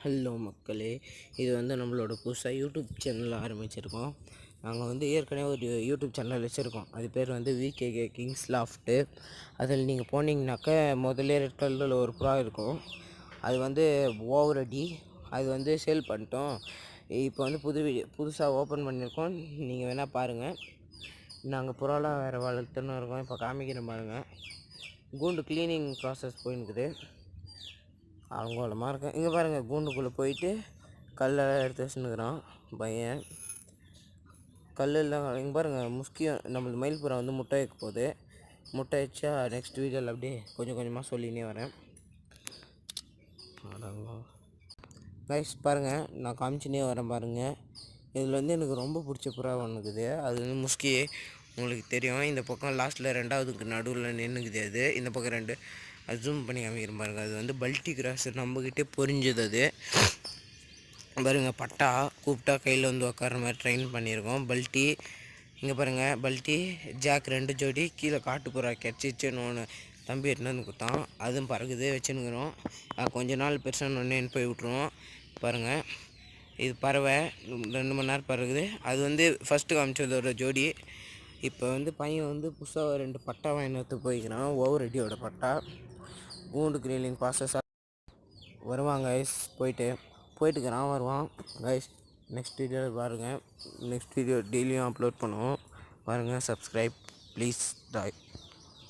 Hello மக்களே, இது வந்து நம்மளோட புதுசாக யூடியூப் சேனல் ஆரம்பிச்சிருக்கோம். நாங்கள் வந்து ஏற்கனவே ஒரு யூடியூப் சேனல் வச்சுருக்கோம். அது பேர் வந்து விகேகே கிங்ஸ் லாஃப்ட்டு. அதில் நீங்கள் போனீங்கன்னாக்கா முதல்ல ரெட் கலரில் ஒரு புறா இருக்கும். அது வந்து ஓவர் அடி. அது வந்து சேல் பண்ணிட்டோம். இப்போ வந்து புதுசாக ஓப்பன் பண்ணியிருக்கோம். நீங்கள் வேணால் பாருங்கள். நாங்கள் புறாலாம் வேறு வளர்த்துன்னு இருக்கோம். இப்போ காமிக்கிறேன் பாருங்கள். கூண்டு க்ளீனிங் ப்ராசஸ் போயின்னுக்குது. அவங்களமா இருக்கேன். இங்கே பாருங்கள், கூண்டுக்குள்ளே போயிட்டு கல்லெல்லாம் எடுத்து வச்சுன்னுக்குறான் பையன். கல்லெல்லாம் இங்கே பாருங்கள், முக்கியம் நம்மளுக்கு மயில்புறா வந்து முட்டை வைக்க போகுது. முட்டை வச்சா நெக்ஸ்ட் வீடியோவில் அப்படியே கொஞ்சம் கொஞ்சமாக சொல்லினே வரேன். கைஸ் பாருங்கள், நான் காமிச்சினே வரேன் பாருங்கள். இதில் வந்து எனக்கு ரொம்ப பிடிச்ச புறா ஒன்றுக்குது. அது வந்து முஸ்கி. உங்களுக்கு தெரியும், இந்த பக்கம் லாஸ்ட்டில் ரெண்டாவதுக்கு நடுவில் நின்றுக்குது. அது இந்த பக்கம் ரெண்டு. அது ஜூம் பண்ணி காமிக்கிறேன் பாருங்கள். அது வந்து பல்ட்டி கிராஸ் நம்மக்கிட்டே பொரிஞ்சது. அது பாருங்கள், பட்டா கூப்பிட்டா கையில் வந்து உட்கார மாதிரி ட்ரெயின் பண்ணியிருக்கோம். பல்ட்டி இங்கே பாருங்கள், பல்ட்டி ஜாக் 2 ஜோடி. கீழே காட்டுப்புறா கிடச்சிச்சுன்னு ஒன்று தம்பி எட்டுன்னு வந்து கொடுத்தான். அதுவும் பறகுது வச்சுன்னுக்குறோம். கொஞ்ச நாள் பெருசாக ஒன்றேன்னு போய் விட்ருவோம். பாருங்கள், இது பறவை 2 மணி நேரம் பறகுது. அது வந்து ஃபஸ்ட்டு காமிச்சது ஒரு ஜோடி. இப்போ வந்து பையன் வந்து புதுசாக 2 பட்டா வாங்கினு போய்க்கிறான். ஓவர் அடியோட பட்டா. கூண்டு கிரீலிங் ப்ராசஸாக வருவாங்க கைஸ். போயிட்டுக்கிறான், வருவான் கைஸ். நெக்ஸ்ட் வீடியோவில் பாருங்கள். நெக்ஸ்ட் வீடியோ டெய்லியும் அப்லோட் பண்ணுவோம் பாருங்கள். Subscribe please. பாய்.